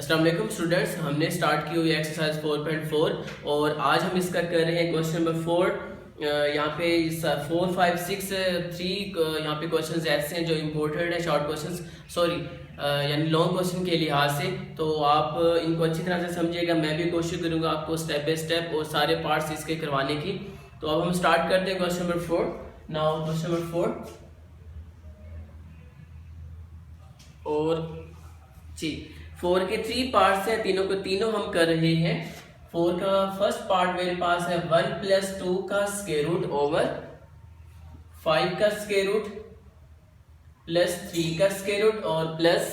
अस्सलाम वालेकुम स्टूडेंट्स, हमने स्टार्ट की हुई एक्सरसाइज 4.4 और आज हम इसका कर रहे हैं क्वेश्चन नंबर 4। यहाँ पे 4, 5, 6, 3 यहाँ पे क्वेश्चंस ऐसे हैं जो इम्पोर्टेंट है, शॉर्ट क्वेश्चंस सॉरी यानी लॉन्ग क्वेश्चन के लिहाज से। तो आप इनको अच्छी तरह से समझिएगा, मैं भी कोशिश करूँगा आपको स्टेप बाय स्टेप और सारे पार्ट्स इसके करवाने की। तो अब हम स्टार्ट करते हैं question number 4। Now question number 4 और जी 4 के 3 पार्ट्स हैं, तीनों को तीनों हम कर रहे हैं। 4 का फर्स्ट पार्ट मेरे पास है 1 + 2 का स्क्वायर रूट ओवर 5 का स्क्वायर रूट प्लस 3 का स्क्वायर रूट और प्लस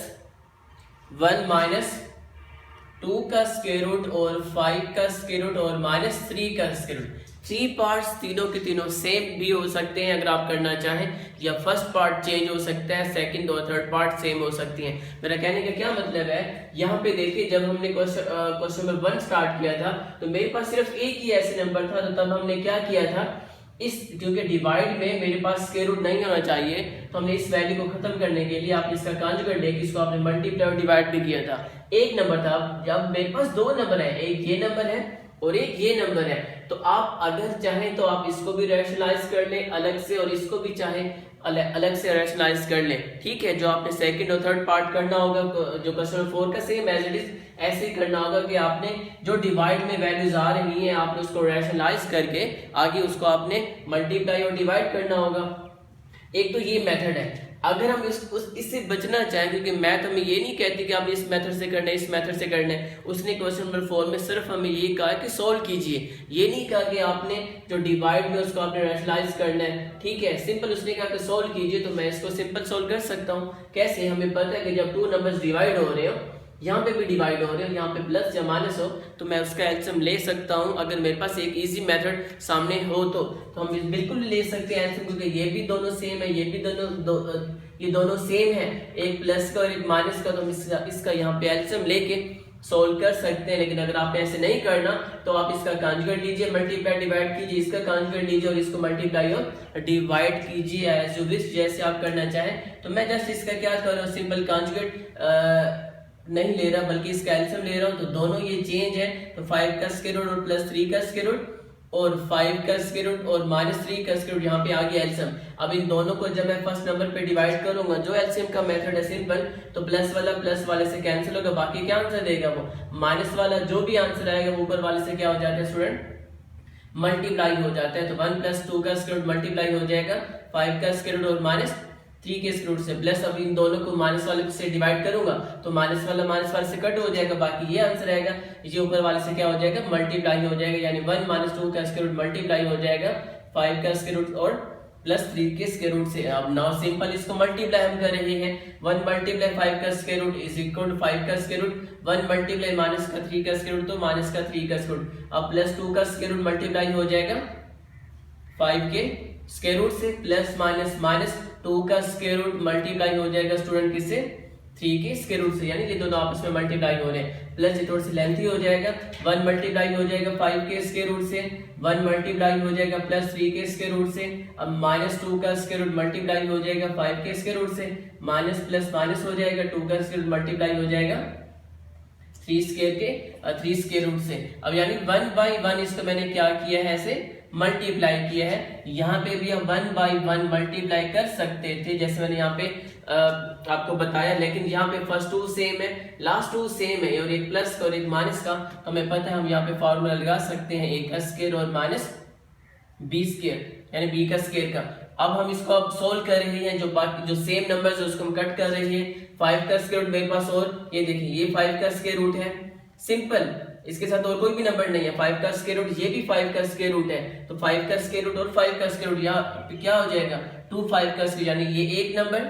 1 - 2 का स्क्वायर रूट और 5 का स्क्वायर रूट और -3 का स्क्वायर रूट। 3 पार्ट्स तीनों के तीनों सेम भी हो सकते हैं अगर आप करना चाहें, या फर्स्ट पार्ट चेंज हो सकता है, सेकंड और थर्ड पार्ट सेम हो सकती हैं। मेरा कहने का क्या मतलब है, यहाँ पे देखिए जब हमने क्वेश्चन नंबर 1 स्टार्ट किया था तो मेरे पास सिर्फ एक ही ऐसे नंबर था। तो तब हमने क्या किया था, इस क्योंकि डिवाइड में मेरे पास स्क्वायर रूट नहीं होना चाहिए, तो हमने इस वैल्यू को खत्म करने के लिए आपने इसका कॉन्जुगेट लेके इसको आपने मल्टीप्लाई और डिवाइड भी किया था। एक नंबर था, जब मेरे पास 2 नंबर है, एक ये नंबर है और एक ये नंबर है, तो आप अगर चाहें तो आप इसको भी रैशनलाइज कर लें अलग से और इसको भी चाहें अलग से रैशनलाइज कर लें। ठीक है, जो आपने सेकंड और थर्ड पार्ट करना होगा, जो क्वेश्चन 4 का सेम एज इट इज ऐसे ही करना होगा कि आपने जो डिवाइड में वैल्यूज आ रही हैं आपने उसको रैशनलाइज करके आगे उसको आपने मल्टीप्लाई और डिवाइड करना होगा। एक तो ये मेथड है। अगर हम इससे बचना चाहें, क्योंकि मैथ हमें ये नहीं कहती कि आप इस मेथड से करना है, इस मेथड से करना है। उसने क्वेश्चन नंबर 4 में सिर्फ हमें ये कहा कि सॉल्व कीजिए, ये नहीं कहा कि आपने जो डिवाइड में उसको आपने रैशनलाइज करना है। ठीक है, सिंपल उसने कहा कि सॉल्व कीजिए, तो मैं इसको सिंपल सॉल्व कर सकता हूँ। कैसे, हमें पता है कि जब 2 नंबर्स डिवाइड हो रहे हो, यहाँ पे भी डिवाइड हो रहे हो, यहाँ पे प्लस या माइनस हो, तो मैं उसका एलसीएम ले सकता हूँ। अगर मेरे पास एक इजी मेथड सामने हो तो हम बिल्कुल ले सकते हैं एलसीएम, क्योंकि ये भी दोनों सेम है, ये भी ये दोनों सेम है, एक प्लस का और एक माइनस का, तो हम इसका यहाँ पे एलसीएम लेके सोल्व कर सकते हैं। लेकिन अगर आपने ऐसे नहीं करना तो आप इसका कॉन्जुगेट लीजिए, मल्टीप्लाई डिवाइड कीजिए, इसका कॉन्जुगेट लीजिए और इसको मल्टीप्लाई और डिवाइड कीजिए एज यू विश, जैसे आप करना चाहें। तो मैं जस्ट इसका क्या कर रहा हूँ, सिंपल कॉन्जुगेट नहीं ले रहा बल्कि इसका एलसीएम ले रहा हूँ। तो दोनों ये चेंज है, तो 5 का स्क्वायर रूट और प्लस 3 का स्क्वायर रूट और 5 का स्क्वायर रूट और -3 का स्क्वायर रूट, यहाँ पे आ गया एलसीएम। अब इन दोनों को जब मैं फर्स्ट नंबर पे डिवाइड करूंगा, जो एलसीएम का मेथड है सिंपल, तो प्लस वाले से कैंसिल होगा, बाकी क्या आंसर देगा वो माइनस वाला। जो भी आंसर आएगा ऊपर वाले से क्या हो जाता है स्टूडेंट, मल्टीप्लाई हो जाता है। तो 1 + 2 का स्क्वायर रूट मल्टीप्लाई हो जाएगा 5 का स्क्वायर रूट और -3 के स्क्वायर रूट से, प्लस अब इन दोनों को माइनस वाले से डिवाइड करूंगा तो माइनस वाले से कट हो जाएगा, बाकी ये आंसर आएगा। ये ऊपर वाले से क्या हो जाएगा, मल्टीप्लाई हो जाएगा, यानी 1 - 2 का स्क्वायर रूट मल्टीप्लाई हो जाएगा 5 का स्क्वायर रूट और +3 के स्क्वायर रूट से। अब नाउ सिंपल इसको मल्टीप्लाई हम कर रहे हैं, 1 × 5 का square root is equal to 5 का स्क्वायर रूट, 1 × -3 का स्क्वायर रूट तो -3 का स्क्वायर रूट। अब +2 का स्क्वायर रूट मल्टीप्लाई हो जाएगा 5 के स्क्वायर रूट से, प्लस माइनस 2 का स्क्वायर रूट मल्टीप्लाई हो जाएगा स्टूडेंट किससे, 3 के स्क्वायर रूट से, यानी ये दोनों आपस में मल्टीप्लाई हो रहे हैं। प्लस ये थोड़ी सी लेंथी हो जाएगा, 1 मल्टीप्लाई हो जाएगा 5 के स्क्वायर रूट से, 1 मल्टीप्लाई हो जाएगा +3 के स्क्वायर रूट से। अब -2 का स्क्वायर रूट मल्टीप्लाई हो जाएगा 5 के स्क्वायर रूट से, माइनस प्लस माइनस हो जाएगा, 2 का स्क्वायर रूट मल्टीप्लाई हो जाएगा 3 स्क्वायर रूट से। अब यानी 1/1 इसको मैंने क्या किया है, ऐसे मल्टीप्लाई किया है। यहाँ पे भी हम 1/1 मल्टीप्लाई कर सकते थे, जैसे मैंने यहाँ पे आपको बताया, लेकिन यहाँ पे फर्स्ट 2 सेम है, लास्ट 2 सेम है, और एक प्लस का और एक माइनस का, तो हमें पता है हम यहाँ पे फॉर्मूला लगा सकते हैं a का स्क्वायर और -b स्क्वायर, यानी b का स्क्वायर का। अब हम इसको अब सोल्व कर रहे हैं, जो बाकी जो सेम नंबर्स है उसको हम कट कर रहे हैं। 5 का स्क्वायर रूट मेरे पास, और ये देखिए ये 5 का स्क्वायर रूट है, सिंपल, इसके साथ और कोई भी नंबर नहीं है। 5 का स्क्वायर रूट, ये भी 5 का स्क्वायर रूट है, तो 5 का स्क्वायर रूट और 5 का स्क्वायर रूट यहाँ क्या हो जाएगा 2 5 का स्क्वायर, यानी ये एक नंबर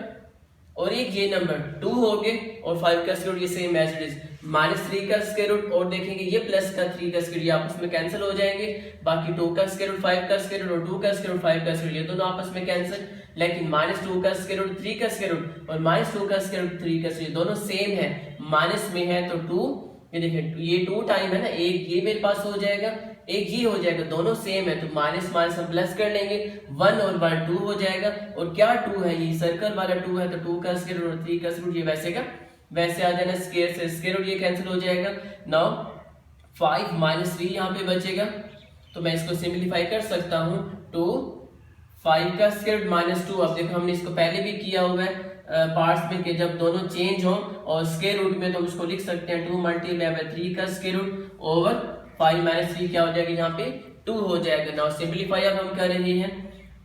और एक ये नंबर 2 हो गए, और 5 का स्क्वायर रूट ये सेम एज इट इज, -3 का स्क्वायर रूट, और देखेंगे ये प्लस का 3 का स्क्वायर रूट आपस में कैंसिल हो जाएंगे, बाकी 2 का स्क्वायर रूट 5 का स्क्वायर रूट और 2 का स्क्वायर रूट 5 का स्क्वायर रूट, ये दोनों आपस में कैंसिल। लेकिन -2 का स्क्वायर रूट 3 का स्क्वायर रूट और -2 का स्क्वायर रूट 3 का स्क्वायर, दोनों सेम है, माइनस में है तो 2, ये देखिए ये 2 टाइम है ना, एक ये मेरे पास हो जाएगा, एक ये हो जाएगा, दोनों सेम है, तो माइनस माइनस हम प्लस कर लेंगे, 1 और 1 2 हो जाएगा। और क्या 2 है, ये सर्कल वाला 2 है, तो 2 का स्क्वायर रूट और 3 का स्क्वायर रूट, ये वैसे का वैसे आ जाना स्क्वायर से स्क्वायर रूट, ये कैंसिल हो जाएगा। नाउ 5 माइनस 3 यहाँ पे बचेगा, तो मैं इसको सिंप्लीफाई कर सकता हूँ। 2 5 का स्क्वायर रूट माइनस 2। अब देखो हमने इसको पहले भी किया हुआ है पार्ट्स में कि जब दोनों चेंज हो और स्क्वायर रूट में, तो हम इसको लिख सकते हैं 2 मल्टीप्लाई बाय 3 का स्क्वायर रूट ओवर 5 माइनस 3 क्या हो जाएगा यहाँ पे 2 हो जाएगा। नाउ सिंप्लीफाई अब हम कर रहे हैं।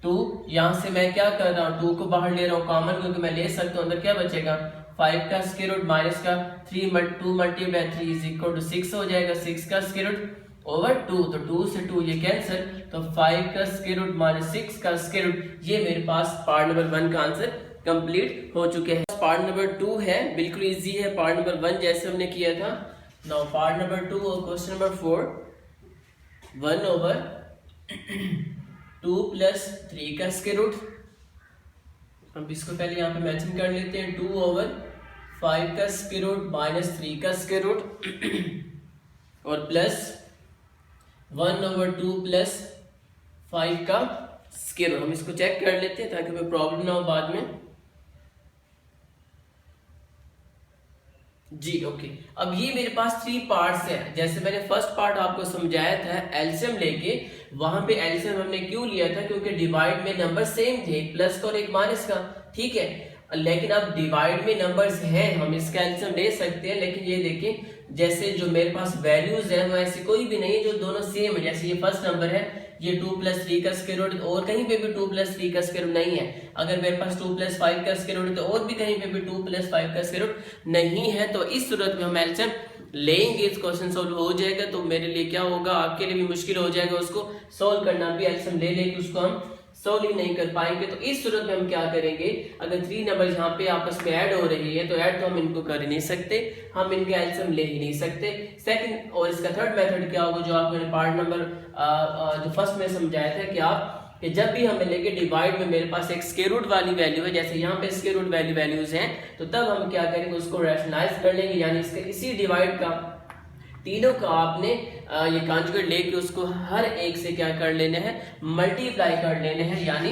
2 यहाँ से मैं क्या कर रहा हूँ 2 को बाहर ले रहा हूँ कॉमन, क्योंकि मैं ले सकता हूँ। अंदर क्या बचेगा 5 का स्क्वायर रूट माइनस का 2 मल्टीप्लाई 3 इज इक्वल टू 6 हो जाएगा। 6 का स्क्वायर रूट ओवर 2, तो 2 से 2 ये कैंसिल, तो 5 का स्क्वायर रूट माइनस 6 का स्क्वायर रूट। ये मेरे पास पार्ट नंबर 1 का आंसर कंप्लीट हो चुके हैं। पार्ट नंबर 2 है, बिल्कुल इजी है पार्ट नंबर 1 जैसे हमने किया था। नाउ पार्ट नंबर 2 और क्वेश्चन नंबर 4, 1 ओवर 2 प्लस 3 का स्क्वायर रूट। अब इसको पहले यहाँ पे मेंशन कर लेते हैं। 2 ओवर 5 का स्क्वायर रूट माइनस 3 का स्क्वायर रूट और प्लस 1 ओवर 2 प्लस 5 का स्क्वायर रूट। हम इसको चेक कर लेते हैं ताकि कोई प्रॉब्लम ना हो बाद में। जी ओके, अब ये मेरे पास 3 पार्ट्स है। जैसे मैंने फर्स्ट पार्ट आपको समझाया था एलसीएम लेके, वहां पे एलसीएम हमने क्यों लिया था, क्योंकि डिवाइड में नंबर सेम थे, एक प्लस का और एक माइनस का, ठीक है। लेकिन अब डिवाइड में नंबर्स हैं, हम इसका एलसीएम ले सकते हैं। लेकिन ये देखिए जैसे जो मेरे पास वैल्यूज है वो ऐसी कोई भी नहीं है जो दोनों सेम है। जैसे ये फर्स्ट नंबर है, ये 2 प्लस 3 का स्क्वायर रूट, और कहीं पे भी 2 प्लस 3 का स्क्वायर रूट नहीं है। अगर मेरे पास 2 प्लस 5 का स्क्वायर रूट है तो और भी कहीं पे भी 2 प्लस 5 का स्क्वायर रूट नहीं है। तो इस सूरत में हम एलसीएम लेंगे, इस क्वेश्चन सोल्व हो जाएगा। तो मेरे लिए क्या होगा, आपके लिए भी मुश्किल हो जाएगा उसको सोल्व करना भी। एलसीएम ले लेके उसको हम सोल्व ही नहीं कर पाएंगे। तो इस सूरत में हम क्या करेंगे, अगर 3 नंबर यहाँ पे आपस में ऐड हो रही है तो ऐड तो हम इनको कर ही नहीं सकते, हम इनके एलसीएम ले ही नहीं सकते। सेकंड और इसका थर्ड मेथड क्या होगा, जो आपको पार्ट नंबर जो फर्स्ट में समझाया था कि आप कि जब भी हमें लेके डिवाइड में मेरे पास एक स्क्वायर रूट वाली वैल्यू है, जैसे यहाँ पे स्क्वायर रूट वैल्यूज हैं, तो तब हम क्या करेंगे उसको रैशनलाइज कर लेंगे। यानी इसके इसी डिवाइड का तीनों का आपने ये कॉन्जुगेट लेके उसको हर एक से क्या कर लेना है, मल्टीप्लाई कर लेने हैं। यानी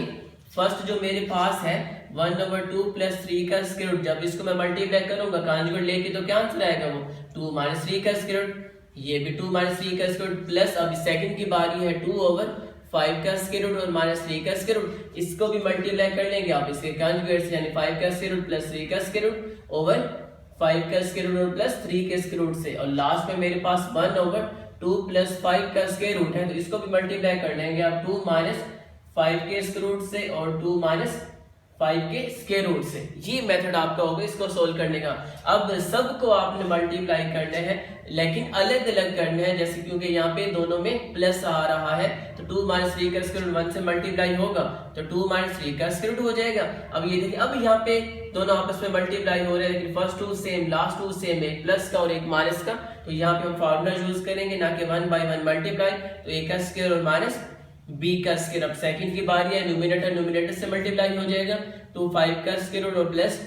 फर्स्ट जो मेरे पास है 1 ओवर 2 प्लस 3 का स्क्वायर रूट, जब इसको मैं मल्टीप्लाई करूंगा कॉन्जुगेट लेके तो क्या आंसर आएगा, वो 2 माइनस 3 का स्क्वायर रूट, ये भी 2 माइनस 3 का स्क्वायर रूट, प्लस अब सेकंड की बारी है 2 ओवर 5 का स्क्वायर रूट और माइनस 3 का स्क्वायर रूट। इसको भी मल्टीप्लाई कर लेंगे आप इसके कॉन्जुगेट से, यानी 5 का स्क्वायर रूट प्लस 3 का स्क्वायर रूट ओवर 5 का स्क्वायर रूट प्लस 3 के स्क्वायर रूट से, और लास्ट में मेरे पास 1 ओवर 2 प्लस 5 का स्क्वायर रूट है, तो इसको भी मल्टीप्लाई कर लेंगे आप 2 माइनस 5 के स्क्वायर रूट से और 2 माइनस 5 के स्क्वायर रूट से। ये मेथड आपका होगा इसको सोल्व करने का। अब सबको आपने मल्टीप्लाई करना है, लेकिन अलग अलग करना है। जैसे क्योंकि यहाँ पे दोनों में प्लस आ रहा है, तो 2 माइनस 3 का स्क्वायर रूट 1 से मल्टीप्लाई होगा तो 2 माइनस 3 का स्क्वायर रूट हो जाएगा। अब ये देखिए, अब यहाँ पे दोनों आपस में मल्टीप्लाई हो रहे हैं, लेकिन फर्स्ट 2 सेम, लास्ट 2 सेम, एक प्लस का और एक माइनस का। तो यहाँ पे हम फार्मूला यूज करेंगे, ना कि 1 बाई 1 मल्टीप्लाई, तो ए का स्क्वायर और माइनस बी का स्क्वायर। अब सेकंड की बारी है, न्यूमरेटर से मल्टीप्लाई हो जाएगा, तो 5 का स्क्वायर रूट और प्लस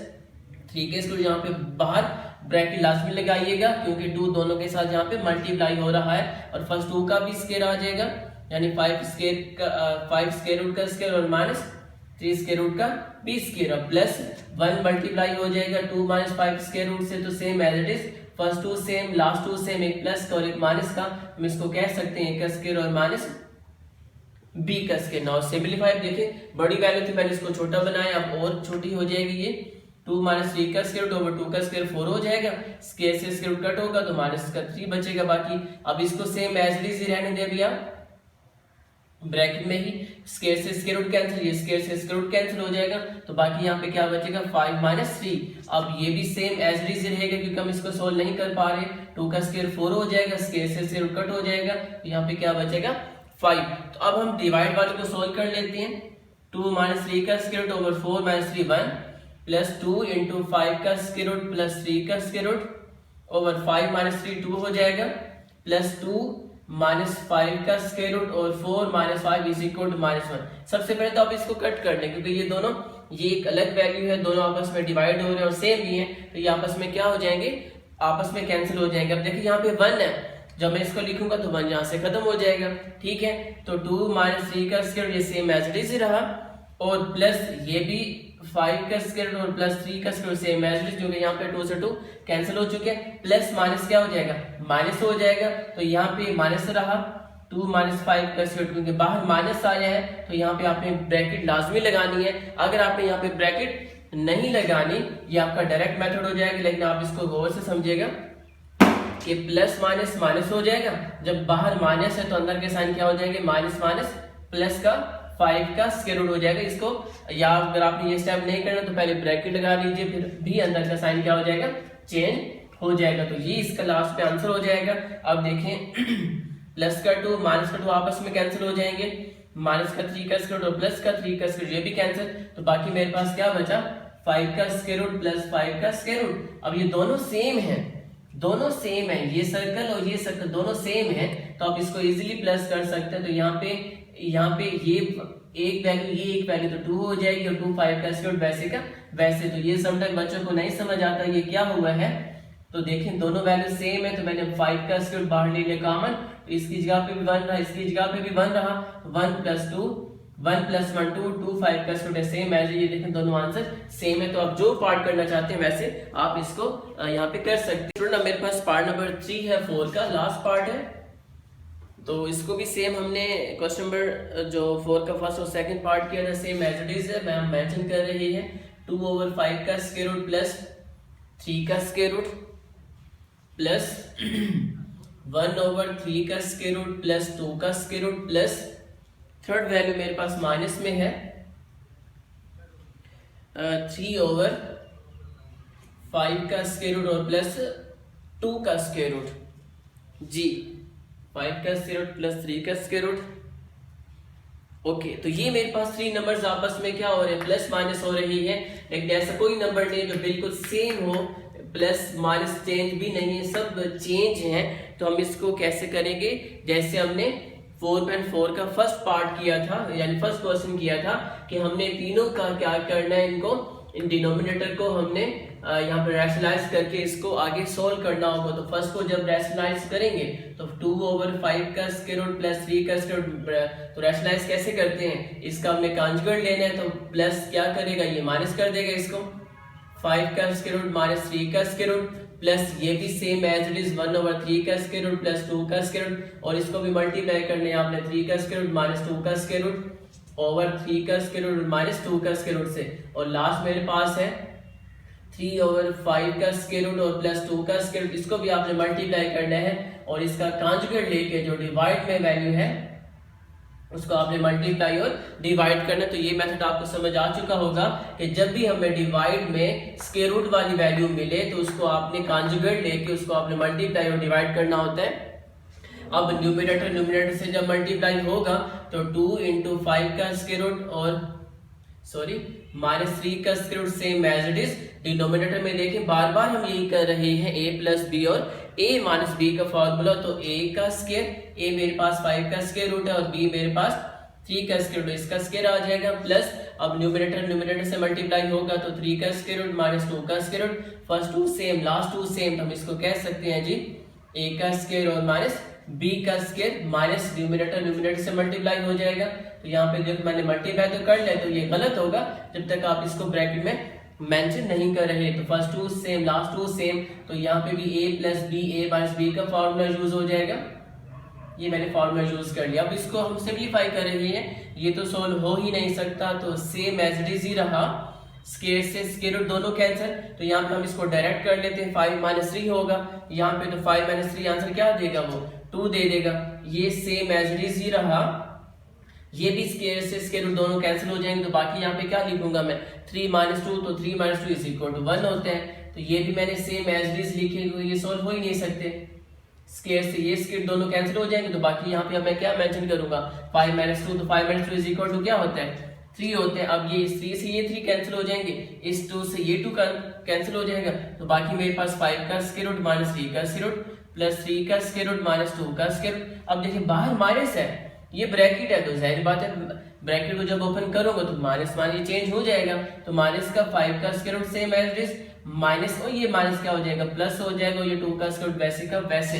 3 के स्क्वायर। यहाँ पे बाहर ब्रैकेट लास्ट में लगाइएगा क्योंकि 2 दोनों के साथ यहाँ पे मल्टीप्लाई हो रहा है, और फर्स्ट 2 का भी स्क्वायर आ जाएगा, यानी 5 स्क्वायर रूट का स्क्वायर और माइनस 3 स्क्वायर रूट का बी स्क्वायर, प्लस 1 मल्टीप्लाई हो जाएगा 2 माइनस 5 स्क्वायर रूट से, तो same as it is, first 2 same, last 2 same, एक प्लस का और एक माइनस का, हम इसको कह सकते हैं एक स्क्वायर और माइनस बी का स्क्वायर। नाउ सिंपलीफाई, देखिए बड़ी वैल्यू थी, मैंने इसको छोटा बनाया, अब और छोटी हो जाएगी ये 2 माइनस 3 का स्क्वायर रूट ओवर 2 का स्क्वायर 4 हो जाएगा, स्क्वायर से स्क्वायर रूट कट होगा तो माइनस का 3 बचेगा बाकी। अब इसको सेम एज इट इज रहने दे भैया, ब्रैकेट में ही स्क्वायर से स्क्वायर रूट कैंसिल, ये स्क्वायर से स्क्वायर रूट कैंसिल हो जाएगा, तो बाकी यहाँ पे क्या बचेगा 5 माइनस 3। अब ये भी सेम एज इट इज रहेगा क्योंकि हम इसको सोल्व नहीं कर पा रहे, 2 का स्क्वायर 4 हो जाएगा, स्क्वायर से स्क्वायर रूट कट हो जाएगा, तो यहाँ पे क्या बचेगा 5। तो अब हम डिवाइड वाले को सोल्व कर लेते हैं। 2 माइनस 3 का square root over 4 minus 3 1 plus 2 into 5 का स्क्वायर रूट प्लस 3 का स्क्वायर रूट ओवर 5 माइनस 3 2 हो जाएगा, प्लस 2 माइनस 5 का स्क्वायर रूट और 4 माइनस 5 इज इक्वल टू -1। सबसे पहले तो आप इसको कट कर लें क्योंकि ये दोनों, ये एक अलग वैल्यू है, दोनों आपस में डिवाइड हो रहे हैं और सेम भी हैं, तो ये आपस में क्या हो जाएंगे, आपस में कैंसिल हो जाएंगे। अब देखिए यहाँ पे 1 है, जब मैं इसको लिखूंगा तो 1 यहाँ से खत्म हो जाएगा, ठीक है। तो 2 माइनस 3 का स्क्वायर ये सेम एज इट इज रहा, और प्लस ये भी 5 का स्क्वायर रूट और प्लस 3 का square root same as it is, जो कि यहाँ पे 2 से 2 कैंसिल हो चुके हैं। प्लस माइनस क्या हो जाएगा, माइनस हो जाएगा, तो यहाँ पे माइनस रहा 2 माइनस 5 का स्क्वायर रूट, क्योंकि बाहर माइनस आया है तो यहाँ पे आपने ब्रैकेट लाजमी लगानी है। अगर आपने यहाँ पे ब्रैकेट नहीं लगानी, ये आपका डायरेक्ट मेथड हो जाएगा, लेकिन आप इसको गौर से समझिएगा कि प्लस माइनस माइनस हो जाएगा, जब बाहर माइनस है तो अंदर के साइन क्या हो जाएंगे, माइनस माइनस प्लस का 5 का स्क्वायर रूट हो जाएगा। इसको, या अगर आपने ये स्टेप नहीं करना तो पहले ब्रैकेट लगा लीजिए, फिर भी अंदर का साइन क्या हो जाएगा, चेंज हो जाएगा। तो ये इसका लास्ट पे आंसर हो जाएगा। अब देखें प्लस का 2 माइनस का 2 आपस में कैंसिल हो जाएंगे, माइनस का 3 का स्क्वायर रूट और प्लस का 3 का स्क्वायर रूट ये भी कैंसिल, तो बाकी मेरे पास क्या बचा, 5 का स्क्वायर रूट प्लस 5 का स्क्वायर रूट। अब ये दोनों सेम है, दोनों सेम है, ये सर्कल और ये सर्कल दोनों सेम है, तो आप इसको इजीली प्लस कर सकते हैं। तो यहाँ पे ये एक वैल्यू, ये एक वैल्यू, तो 2 हो जाएगी और 2 5 का स्क्वायर रूट वैसे का वैसे। तो ये समटाइम बच्चों को नहीं समझ आता ये क्या हुआ है, तो देखें दोनों वैल्यू सेम है, तो मैंने 5 का स्क्वायर रूट बाहर ले लिया कॉमन, तो इसकी जगह पे भी 1 रहा, इसकी जगह पे भी 1 रहा, 1 प्लस 2 1 प्लस 1 2 2 5 का स्क्वायर रूट सेम एज, ये देखें दोनों आंसर सेम है। तो आप जो पार्ट करना चाहते हैं वैसे आप इसको यहाँ पे कर सकते हैं। स्टूडेंट मेरे पास पार्ट नंबर 3 है, 4 का लास्ट पार्ट है, तो इसको भी सेम हमने क्वेश्चन नंबर जो 4 का फर्स्ट और सेकंड पार्ट किया था, सेम एज इट इज है। मैं मेंशन कर रही है 2/5 का स्क्वायर रूट प्लस 3 का स्क्वायर रूट प्लस 1/3 का स्क्वायर रूट प्लस 2 का square root plus third value मेरे पास माइनस में है 3/5 का स्क्वायर रूट और प्लस 2 का स्क्वायर रूट जी, 5 का स्क्वायर रूट प्लस 3 का स्क्वायर रूट। ओके, तो ये मेरे पास 3 नंबर्स आपस में क्या हो रहे हैं, प्लस माइनस हो रही है, लेकिन ऐसा कोई नंबर नहीं जो बिल्कुल सेम हो, प्लस माइनस चेंज भी नहीं है, सब चेंज है। तो हम इसको कैसे करेंगे, जैसे हमने 4.4 का फर्स्ट पार्ट किया था, यानी फर्स्ट क्वेश्चन किया था कि हमने तीनों का क्या करना है, इनको इन डिनोमिनेटर को हमने यहाँ पे रैशनलाइज करके इसको आगे सोल्व करना होगा। तो फर्स्ट को जब रैशनलाइज करेंगे तो 2/5 का स्क्वायर रूट प्लस 3 का स्क्वायर रूट, तो रैशनलाइज कैसे करते हैं, इसका हमने कॉन्जुगेट लेना है, तो प्लस क्या करेगा, ये माइनस कर देगा इसको, 5 का स्क्वायर रूट माइनस 3 का स्क्वायर रूट प्लस ये भी सेम एज इट इज 1/3 का स्क्वायर रूट प्लस 2 का स्क्वायर रूट, और इसको भी मल्टीप्लाई करने हैं आपने 3 का स्क्वायर रूट माइनस 2 का स्क्वायर रूट ओवर 3 का स्क्वायर रूट माइनस 2 का स्क्वायर रूट से, और लास्ट मेरे पास है 3/5 का स्क्वायर रूट और प्लस 2 का स्क्वायर रूट, इसको भी आपने मल्टीप्लाई करना है और इसका कॉन्जुगेट लेके जो डिवाइड में वैल्यू है उसको आपने मल्टीप्लाई और डिवाइड करना। तो ये मेथड आपको समझ आ चुका होगा कि जब भी हमें डिवाइड में स्क्वायर रूट वाली वैल्यू मिले तो उसको आपने कॉन्जुगेट लेके उसको आपने मल्टीप्लाई और डिवाइड करना होता है। अब न्यूमरेटर से जब मल्टीप्लाई होगा तो 2 × 5 का स्क्वायर रूट और माइनस 3 का square root same as it is. Denominator में देखें बार बार हम यही कर रहे हैं, a प्लस बी और a माइनस बी का फॉर्मूला, तो a का स्क्वायर, a मेरे पास 5 का स्क्वायर रूट है और b मेरे पास 3 का स्क्वायर रूट, इसका स्क्वायर आ जाएगा प्लस, अब न्यूमरेटर से मल्टीप्लाई होगा तो 3 का स्क्वायर रूट माइनस 2 का square root, first 2 same last 2 same, तो हम इसको कह सकते हैं जी a का स्क्वायर और माइनस b का स्क्वायर माइनस न्यूमरेटर से मल्टीप्लाई हो जाएगा। तो यहाँ पे देखो मैंने मल्टीप्लाई तो कर लिया, तो ये गलत होगा जब तक आप इसको ब्रैकेट में मेंशन नहीं कर रहे। तो फर्स्ट 2 सेम लास्ट 2 सेम, तो यहाँ पे भी a plus B, a minus B का फॉर्मूला यूज हो जाएगा, ये मैंने फॉर्मूला यूज कर लिया। अब इसको हम सिंपलीफाई कर रहे हैं, ये तो सोल्व हो ही नहीं सकता, तो सेम एज इट इज ही रहा, स्क्वायर से स्क्वायर रूट दोनों कैंसिल, तो यहाँ पे हम इसको डायरेक्ट कर लेते हैं, 5 माइनस 3 होगा यहाँ पे, तो 5 माइनस 3 आंसर क्या देगा, वो 2 दे देगा। ये सेम एज इट इज ही रहा, ये भी स्क्वायर से स्क्वायर रूट दोनों कैंसिल हो जाएंगे, तो बाकी यहाँ पे क्या लिखूंगा मैं, 3 माइनस 2, तो 3 माइनस 2 इज इक्वल टू 1 होते हैं, तो ये भी मैंने सेम एज इट इज लिखे, तो ये सोल्व हो ही नहीं सकते, स्क्वायर से ये स्क्वायर दोनों कैंसिल हो जाएंगे, तो बाकी यहाँ पे मैं क्या मेंशन करूंगा, 5 माइनस 2, तो 5 माइनस 2 इज इक्वल टू क्या होता है, 3 होते हैं। अब ये इस 3 से ये 3 कैंसिल हो जाएंगे, इस 2 से ये 2 कैंसिल हो जाएगा, तो बाकी मेरे पास 5 का स्क्वायर रूट माइनस 3 का स्क्वायर रूट प्लस 3 का स्क्वायर रूट माइनस 2 का स्क्वायर रूट। अब देखिए बाहर माइनस है, ये ब्रैकेट है, तो जाहिर बात है ब्रैकेट को जब ओपन करोगे तो माइनस ये चेंज हो जाएगा, तो माइनस का 5 का square root same as it is minus, और ये माइनस क्या हो जाएगा, प्लस हो जाएगा, ये 2 का स्क्वायर रूट वैसे का वैसे,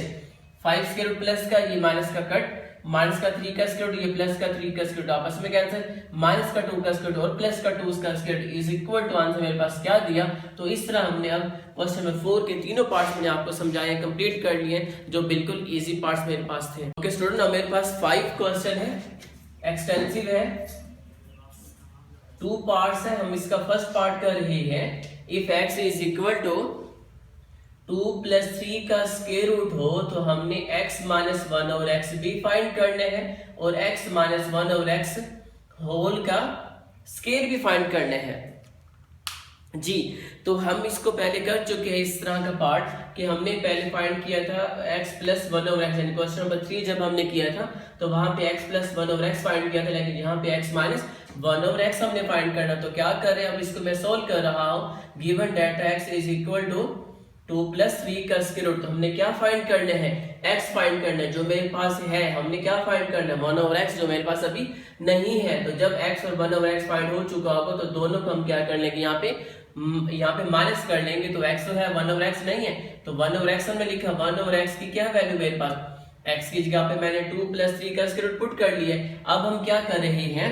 5 स्क्वायर रूट प्लस का, ये माइनस का कट माइनस का 3 का स्क्वायर रूट, ये प्लस का 3 का स्क्वायर रूट, आपस में कैंसिल, माइनस का 2 का स्क्वायर रूट और प्लस का 2 का square root is equal to answer मेरे पास क्या दिया। तो इस तरह हमने अब क्वेश्चन नंबर 4 के तीनों पार्ट्स मैंने आपको समझाए, कंप्लीट कर लिए, जो बिल्कुल इजी पार्ट्स मेरे पास थे। ओके स्टूडेंट, अब मेरे पास 5 क्वेश्चन है, एक्सटेंसिव है, 2 पार्ट्स है। हम इसका फर्स्ट पार्ट कर रहे हैं, if x is equal to 2 plus 3 का स्क्वायर रूट हो तो हमने x माइनस 1 और x भी फाइंड करने हैं और x माइनस 1 और x होल का स्क्वायर भी फाइंड करने हैं जी। तो हम इसको पहले कर चुके हैं इस तरह का पार्ट कि हमने पहले फाइंड किया था x प्लस 1 और x, यानी क्वेश्चन नंबर 3 जब हमने किया था तो वहां पे x प्लस 1 और x फाइंड किया था, लेकिन यहाँ पे x माइनस 1 और x हमने फाइंड करना। तो क्या कर रहे हैं, अब इसको मैं सोल्व कर रहा हूँ। Given data x is equal to 2 plus 3 का स्क्वायर रूट, तो हमने क्या फाइंड करने हैं, x फाइंड करना है जो मेरे पास है। हमने क्या फाइंड करना है, 1 ओवर x, जो मेरे पास अभी नहीं है। तो जब x और 1 ओवर x फाइंड हो चुका होगा तो दोनों को हम क्या कर लेंगे, यहाँ पे माइनस कर लेंगे। तो x तो है, 1 ओवर x नहीं है, तो 1 ओवर x हमने लिखा। 1 ओवर x की क्या वैल्यू मेरे पास, x की जगह पे मैंने 2 प्लस 3 का स्क्वायर रूट पुट कर लिया। अब हम क्या कर रहे हैं,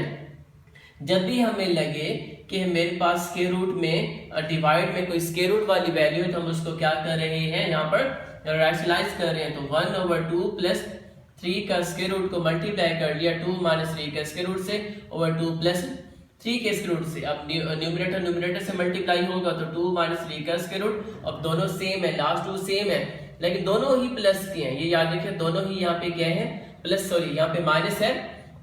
जब भी हमें लगे कि मेरे पास स्क्वायर रूट में डिवाइड में कोई स्क्वायर रूट वाली वैल्यू है तो हम उसको क्या कर रहे हैं, यहाँ पर रैशनलाइज कर रहे हैं। तो 1 ओवर 2 प्लस 3 का स्क्वायर रूट को मल्टीप्लाई कर लिया 2 माइनस 3 के स्क्वायर रूट से ओवर 2 प्लस 3 के स्क्वायर रूट से। अब न्यूमरेटर से मल्टीप्लाई होगा तो 2 माइनस 3 का स्क्वायर रूट। अब दोनों सेम है, लास्ट 2 सेम है, लेकिन दोनों ही प्लस के हैं, ये याद रखिए, दोनों ही यहाँ पे क्या है, प्लस, सॉरी यहाँ पे माइनस है,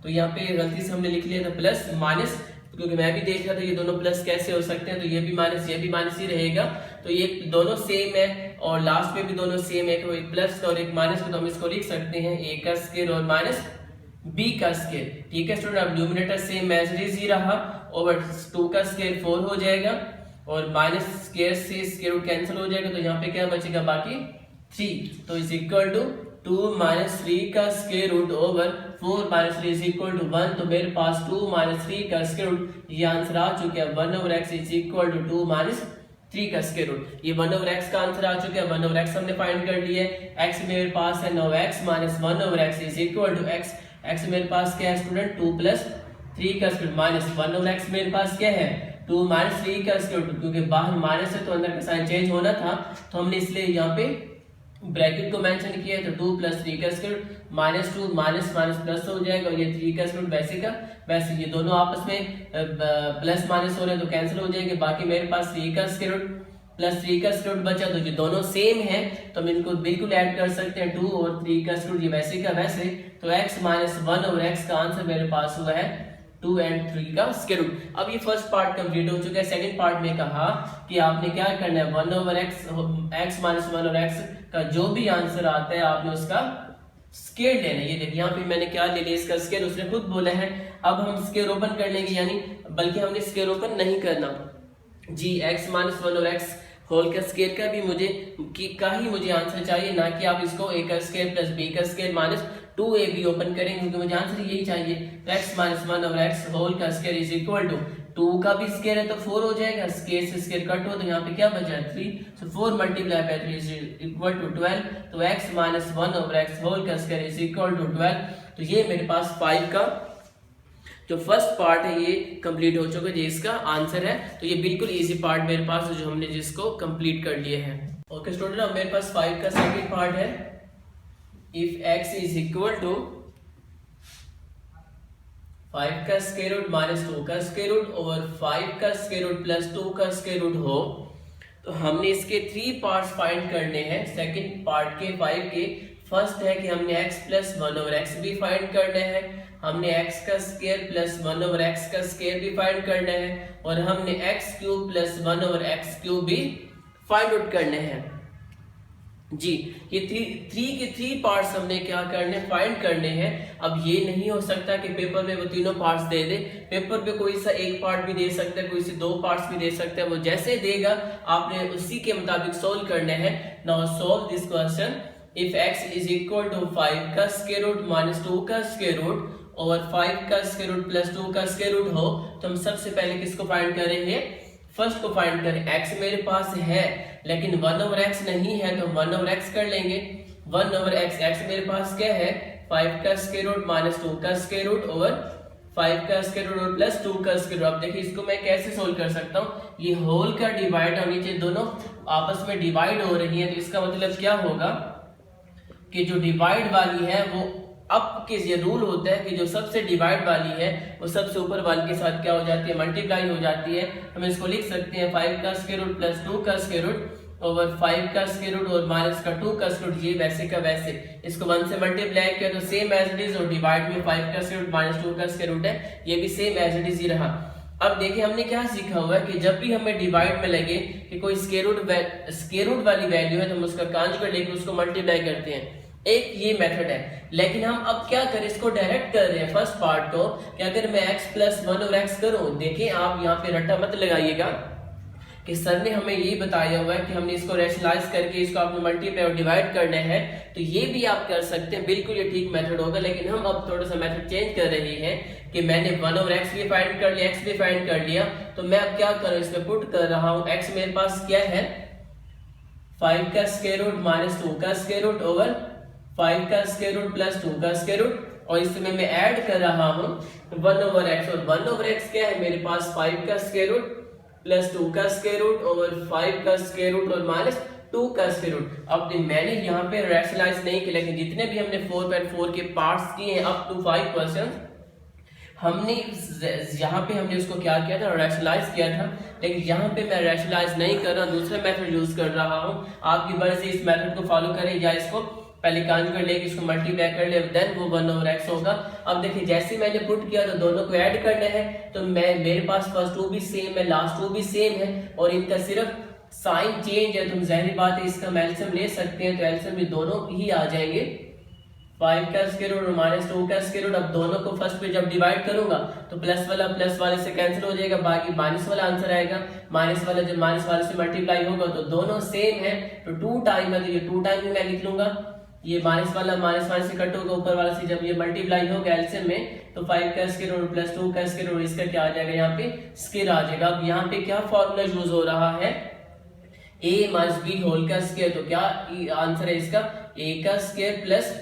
तो यहाँ पे गलती से हमने लिख लिया था प्लस माइनस, क्योंकि मैं भी देख रहा था ये दोनों प्लस कैसे हो सकते हैं, तो ये भी माइनस ही रहेगा। तो ये दोनों सेम है और लास्ट में भी दोनों सेम है, एक प्लस का और एक माइनस का, तो हम इसको लिख सकते हैं a का स्क्वायर और माइनस b का स्क्वायर। ठीक है स्टूडेंट, अब numerator same as it is ही रहा, ओवर 2 का स्क्वायर 4 हो जाएगा और माइनस स्क्वायर से स्क्वायर रूट कैंसिल हो जाएगा, तो यहाँ पे क्या बचेगा, बाकी 3। तो इज इक्वल टू 2 माइनस 3 का square root over 4 minus 3 is equal to 1। तो मेरे पास 2 माइनस 3 का स्क्वायर रूट, ये आंसर आ चुका है। 1 over x is equal to 2 minus 3 का स्क्वायर रूट, ये 1 ओवर x का आंसर आ चुका है। 1 ओवर x हमने फाइंड कर लिया है। x मेरे पास है 9x minus 1 over x is equal to x मेरे पास क्या है स्टूडेंट, 2 प्लस 3 का स्क्वायर माइनस 1 ओवर x मेरे पास क्या है, 2 माइनस 3 का स्क्वायर रूट, क्योंकि बाहर माइनस है तो अंदर का साइन चेंज होना था, तो हमने इसलिए यहाँ पे ब्रैकेट को मेंशन किया है। तो 2 प्लस 3 का square root minus 2 minus minus plus हो जाएगा, और ये 3 का स्क्वायर रूट वैसे का वैसे, ये दोनों आपस में प्लस माइनस हो रहे हैं तो कैंसिल हो जाएंगे। बाकी मेरे पास 3 का स्क्वायर रूट प्लस 3 का स्क्वायर रूट बचा, तो ये दोनों सेम है तो हम इनको बिल्कुल ऐड कर सकते हैं। 2 और 3 का स्क्वायर रूट ये वैसे का वैसे, तो x माइनस 1 ओवर x का आंसर मेरे पास हुआ है 2 and 3 का स्क्वायर रूट। अब ये फर्स्ट पार्ट कंप्लीट हो चुका है। सेकंड पार्ट में कहा कि आपने क्या करना है, 1 over x minus 1 over x का जो भी आंसर आता है आपने उसका स्क्वायर लेना है। ये देखिए यहाँ पे मैंने क्या ले लिया, इसका स्क्वायर उसने खुद बोला है। अब हम स्क्वायर ओपन कर लेंगे, यानी बल्कि हमने स्क्वायर ओपन नहीं करना जी। x माइनस 1 और x होल का स्क्वायर का भी मुझे आंसर चाहिए, ना कि आप इसको a का स्क्वायर प्लस b का स्क्वायर माइनस 2ab ओपन करेंगे, क्योंकि मुझे आंसर यही चाहिए। तो x माइनस 1 और x होल का स्क्वायर इज इक्वल टू 2 का भी स्क्वायर है तो 4 हो जाएगा, स्क्वायर से स्क्वायर कट हो तो यहाँ पे क्या बचा 3, so 4 multiply by 3 is equal to 12। तो x minus 1 over x whole का स्क्वायर इज इक्वल टू 12। तो ये मेरे पास 5 का जो फर्स्ट पार्ट है ये कंप्लीट हो चुका है, ये इसका आंसर है। तो ये बिल्कुल इजी पार्ट मेरे पास है जो हमने जिसको कंप्लीट कर लिए हैं। ओके स्टूडेंट, अब मेरे पास 5 का सेकंड पार्ट है। If x is equal to 5 का स्क्वायर रूट माइनस 2 का स्क्वायर रूट ओवर 5 का स्क्वायर रूट प्लस 2 का स्क्वायर रूट हो, तो हमने इसके 3 पार्ट्स फाइंड करने हैं सेकंड पार्ट के 5 के। फर्स्ट है कि हमने x प्लस 1 ओवर x भी फाइंड करना है, हमने x का स्क्वायर प्लस 1 ओवर x का स्क्वायर भी फाइंड करना है, और हमने x cube plus 1 over x cube भी फाइंड आउट करने हैं जी। ये 3 के 3 पार्ट्स हमने क्या करने, फाइंड करने हैं। अब ये नहीं हो सकता कि पेपर में वो तीनों पार्ट्स दे दे, पेपर पे कोई सा एक पार्ट भी दे सकता है, कोई से 2 पार्ट्स भी दे सकता है, वो जैसे देगा आपने उसी के मुताबिक सोल्व करने हैं। Now solve this question. If x is equal to 5 का स्क्वायर रूट माइनस 2 का स्क्वायर रूट और 5 का स्क्वायर रूट प्लस 2 का स्क्वायर रूट हो, तो हम सबसे पहले किसको फाइंड करेंगे, फर्स्ट को फाइंड करें। x मेरे पास है लेकिन 1 ओवर x नहीं है, तो 1 ओवर x कर लेंगे। 1 ओवर x, x मेरे पास क्या है 5 का स्क्वायर रूट माइनस 2 का स्क्वायर रूट ओवर 5 का स्क्वायर रूट और प्लस 2 का स्क्वायर रूट। अब देखिए इसको मैं कैसे सोल्व कर सकता हूँ, ये होल का डिवाइड और नीचे दोनों आपस में डिवाइड हो रही है, तो इसका मतलब क्या होगा कि जो डिवाइड वाली है वो अप के ये रूल होता है कि जो सबसे डिवाइड वाली है वो सबसे ऊपर वाली के साथ क्या हो जाती है, मल्टीप्लाई हो जाती है। हम इसको लिख सकते हैं 5 का स्क्वायर रूट प्लस 2 का स्क्वायर रूट ओवर 5 का स्क्वायर रूट और माइनस का 2 का स्क्वायर रूट। ये वैसे का वैसे इसको 1 से मल्टीप्लाई किया तो सेम एज इट इज, और डिवाइड में 5 का स्क्वायर रूट माइनस 2 का स्क्वायर रूट है, ये भी सेम एज इट इज ही रहा। अब देखिए हमने क्या सीखा हुआ है कि जब भी हमें डिवाइड में लगे कि कोई स्क्वायर रूट वाली वैल्यू है तो हम उसका कांजुगेट लेके उसको मल्टीप्लाई करते हैं, एक ये मेथड है। लेकिन हम अब क्या करें, इसको डायरेक्ट कर रहे हैं फर्स्ट पार्ट को कि अगर मैं x प्लस 1 और x करूं, देखिए आप यहाँ पे रट्टा मत लगाइएगा कि सर ने हमें ये बताया हुआ है कि हमने इसको रैशनलाइज करके इसको आपने मल्टीप्लाई और डिवाइड करना है, तो ये भी आप कर सकते हैं, बिल्कुल ये ठीक मेथड होगा। लेकिन हम अब थोड़ा सा मेथड चेंज कर रहे हैं कि मैंने 1 और x भी फाइंड कर लिया, x भी फाइंड कर लिया, तो मैं अब क्या करूं, इसमें पुट कर रहा हूं x मेरे पास क्या है 5 का स्क्वायर रूट माइनस 2 का स्क्वायर रूट ओवर 5 का स्क्वायर रूट प्लस 2 का स्क्वायर रूट, और इसमें मैं ऐड कर रहा हूं 1 ओवर x, और 1 ओवर x क्या है मेरे पास 5 का स्क्वायर रूट प्लस 2 का स्क्वायर रूट ओवर 5 का स्क्वायर रूट और माइनस 2 का स्क्वायर रूट। अब मैंने यहाँ पे रैशनलाइज नहीं किया, लेकिन जितने भी हमने 4.4 के पार्ट्स किए हैं अप टू 5%, हमने यहाँ पे हमने उसको क्या किया था, रैशनलाइज किया था। लेकिन यहाँ पे मैं रैशनलाइज नहीं कर रहा, दूसरा मेथड यूज कर रहा हूँ। आपकी मर्जी इस मेथड को फॉलो करें या इसको पहले कांजुगेट लेके इसको मल्टीप्लाई कर ले, देन वो 1 ओवर x होगा। अब देखिए जैसे मैंने पुट किया तो दोनों को ऐड करना है, तो मेरे पास फर्स्ट 2 भी सेम है, लास्ट 2 भी सेम है, और इनका सिर्फ साइन चेंज है, तो जाहिर बात है इसका एलसीएम ले सकते हैं, तो एलसीएम भी दोनों ही आ जाएंगे 5 का स्क्वायर रूट और माइनस 2 का स्क्वायर रूट। अब दोनों को फर्स्ट पे जब डिवाइड करूंगा तो प्लस वाले से कैंसिल हो जाएगा, बाकी माइनस वाला आंसर आएगा। माइनस वाला जब माइनस वाले से मल्टीप्लाई होगा तो दोनों सेम है, तो 2 टाइम है, तो ये 2 टाइम भी मैं लिख लूंगा। ये माइनस वाला से कट होगा, ऊपर वाला से जब ये मल्टीप्लाई होगा एलसीएम में तो 5 का स्क्वायर रूट प्लस 2 का स्क्वायर रूट, इसका क्या आ जाएगा यहाँ पे स्क्वायर आ जाएगा। अब यहाँ पे क्या फॉर्मूला यूज हो रहा है, a माइनस b होल का स्क्वायर, तो क्या आंसर है इसका a का स्क्वायर प्लस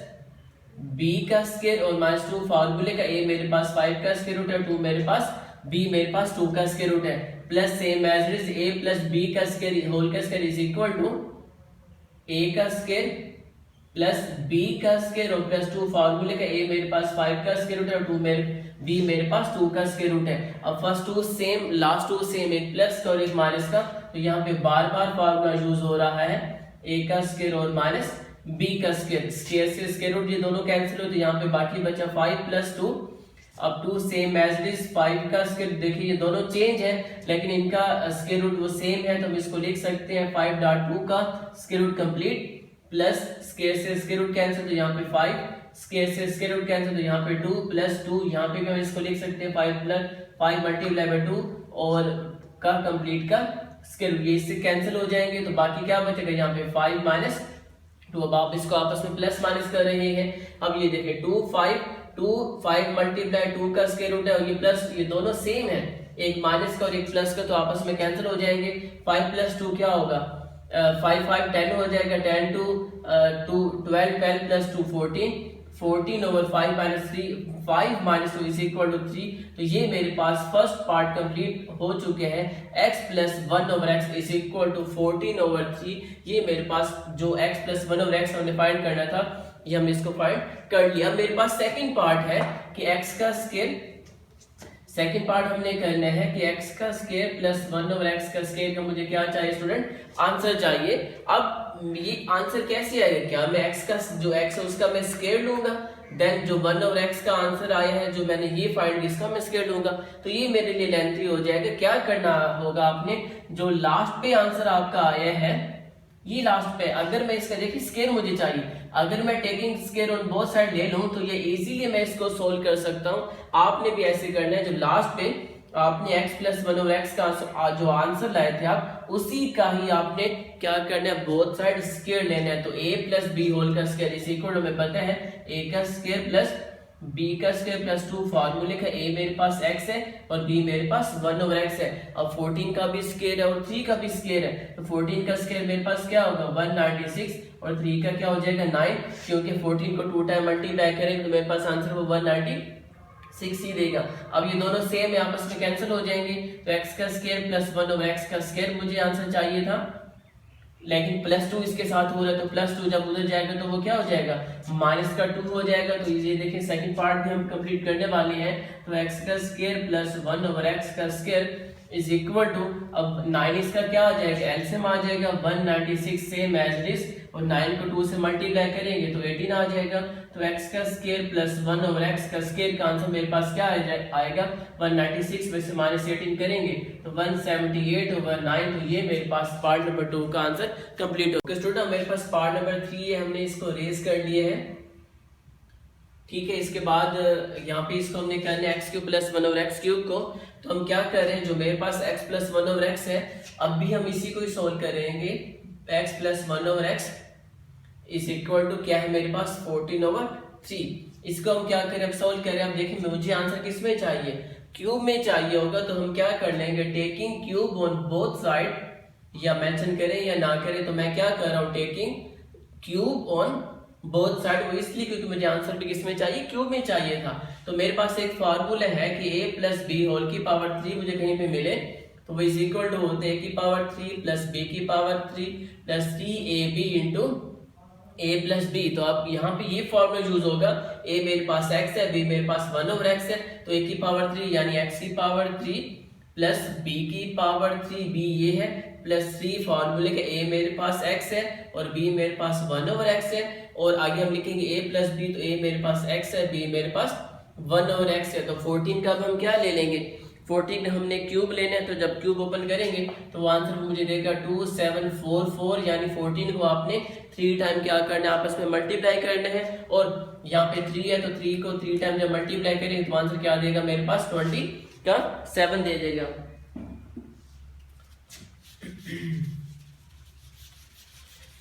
b का स्क्वायर और माइनस 2 फॉर्मूले का a मेरे पास 5 का स्क्वायर रूट है, 2 मेरे पास b मेरे पास 2 का स्क्वायर रूट है, plus same as it is a plus b का स्क्वायर होल का square is equal to a का स्क्वायर प्लस b का स्क्वायर और प्लस 2 फॉर्मूले का a मेरे पास 5 का स्क्वायर रूट है और 2 b मेरे पास 2 का स्क्वायर रूट है। अब फर्स्ट 2 सेम, लास्ट 2 सेम, एक प्लस का और एक माइनस का, तो यहाँ पे बार बार फॉर्मूला यूज हो रहा है a का स्क्वायर और माइनस b का स्क्वायर, स्क्वायर से स्क्वायर रूट ये दोनों कैंसिल हो, तो यहाँ पे बाकी बचा 5 प्लस 2, अब 2 सेम एज इट इज 5 का स्क्वायर, देखिए ये दोनों चेंज है लेकिन इनका स्क्वायर रूट वो सेम है, तो हम इसको लिख सकते हैं 5.2 का square root complete plus square से स्क्वायर रूट कैंसिल, तो यहाँ पे 5, स्क्वायर से स्क्वायर रूट कैंसिल, तो यहाँ पे 2 प्लस 2, यहाँ पे भी हम इसको लिख सकते हैं 5 प्लस 5 मल्टीप्लाई बाय 2 और का कंप्लीट का स्क्वायर रूट, ये इससे कैंसिल हो जाएंगे, तो बाकी क्या बचेगा यहाँ पे 5 माइनस 2। अब आप इसको आपस में प्लस माइनस कर रहे हैं। अब ये देखिए 2 5 मल्टीप्लाई 2 का स्क्वायर रूट है और ये प्लस, ये दोनों सेम है, एक माइनस का और एक प्लस का, तो आपस में कैंसिल हो जाएंगे। 5 प्लस 2 क्या होगा, 5 5 10 हो जाएगा, 10 2 12 12 plus 2 14 over 5 minus 3, 5 minus 2 is equal to 3। तो ये मेरे पास फर्स्ट पार्ट कंप्लीट हो चुके हैं, x plus 1 over x is equal to 14 over 3। ये मेरे पास जो x प्लस 1 ओवर x हमने फाइंड करना था ये हमने इसको फाइंड कर लिया। मेरे पास सेकंड पार्ट है कि x का स्क्वायर, सेकंड पार्ट हमने करना है कि x का स्क्वायर प्लस 1 ओवर x का स्क्वायर का मुझे क्या चाहिए स्टूडेंट, आंसर चाहिए। अब ये आंसर कैसे आएगा, क्या मैं x का जो x है उसका मैं स्क्वायर लूंगा, देन जो 1 ओवर x का आंसर आया है जो मैंने ये फाइंड इसका मैं स्क्वायर लूंगा, तो ये मेरे लिए लेंथी हो जाएगा। क्या करना होगा आपने, जो लास्ट पे आंसर आपका आया है ये लास्ट पे, अगर मैं इसका देखिए स्क्वायर मुझे चाहिए, अगर मैं taking square on both side ले लूं तो ये इजीली मैं इसको सोल्व कर सकता हूं। आपने भी ऐसे करना है, जो लास्ट पे आपने x प्लस 1 ओवर x का जो आंसर लाए थे आप उसी का ही आपने क्या करना है, बोथ साइड स्क्वायर लेना है। तो a प्लस b होल का स्क्वायर इज इक्वल टू, हमें पता है a का स्क्वायर प्लस b का स्क्वायर प्लस 2 फार्मूले का a मेरे पास x है और b मेरे पास 1/x है। अब 14 का भी स्क्वायर है और 3 का भी स्क्वायर है, तो 14 का स्क्वायर मेरे पास क्या होगा 196 और 3 का क्या हो जाएगा 9, क्योंकि 14 को 2 टाइम मल्टीप्लाई करेंगे तो मेरे पास आंसर वो 196 ही देगा। अब ये दोनों सेम है, आपस में कैंसिल हो जाएंगे, तो x का स्क्वायर प्लस 1/x का स्क्वायर मुझे आंसर चाहिए था, लेकिन प्लस 2 इसके साथ हो रहा है, तो प्लस 2 जब उधर जाएगा तो वो क्या हो जाएगा माइनस का 2 हो जाएगा। तो ये देखिए सेकंड पार्ट भी हम कंप्लीट करने वाले हैं। तो x का स्क्वायर प्लस 1/x का स्क्वायर इज इक्वल टू, अब 9 इसका क्या आ जाएगा एलसीएम आ जाएगा 196 सेम एज इट, और 9 को 2 से मल्टीप्लाई करेंगे तो 18 आ जाएगा। तो x का स्क्वायर प्लस 1/x का स्क्वायर का आंसर मेरे पास क्या आएगा 196 में से -18 करेंगे तो 178/9। तो ये मेरे पास पार्ट नंबर 2 का आंसर कंप्लीट हो गया। स्टूडेंट मेरे पास पार्ट नंबर 3 है, हमने इसको रेज कर लिए है, ठीक है। इसके बाद यहाँ पे इसको हमने करना है x³ प्लस 1/x³ को, तो हम क्या कर रहे हैं जो मेरे पास x प्लस 1/x है, अब भी हम इसी को ही सोल्व करेंगे। x plus 1/x is equal to क्या है मेरे पास 14/3। इसको हम क्या करें अब सोल्व करें। अब देखिए मुझे आंसर किस में चाहिए, क्यूब में चाहिए होगा, तो हम क्या कर लेंगे taking cube on both side, या मेंशन करें या ना करें, तो मैं क्या कर रहा हूँ taking cube on both side, वो इसलिए क्योंकि मुझे आंसर भी किसमें चाहिए क्यूब में चाहिए था। तो मेरे पास एक फार्मूला है कि a प्लस बी होल की पावर 3 मुझे कहीं पे मिले, तो वो इज इक्वल टू होते हैं a की पावर 3 प्लस b की power 3 plus 3ab into a plus b। तो अब यहाँ पे ये फॉर्मूला यूज होगा, a मेरे पास x है, b मेरे पास 1/x है, तो a की पावर 3 यानी x की पावर 3 प्लस b की पावर 3, b ये है, प्लस 3 फॉर्मूले के a मेरे पास x है और b मेरे पास 1/x है, और आगे हम लिखेंगे a प्लस b, तो a मेरे पास x है, b मेरे पास 1/x है। तो 14 का हम क्या ले लेंगे, 14 हमने क्यूब लेना है, तो जब क्यूब ओपन करेंगे तो वो आंसर मुझे देगा 2744, यानी 14 को आपने 3 टाइम क्या करना है आपस में मल्टीप्लाई करना है, और यहाँ पे 3 है तो 3 को 3 टाइम जब मल्टीप्लाई करेंगे तो आंसर क्या देगा मेरे पास 27 दे देगा।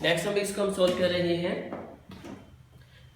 नेक्स्ट हम इसको हम सोल्व कर रहे हैं,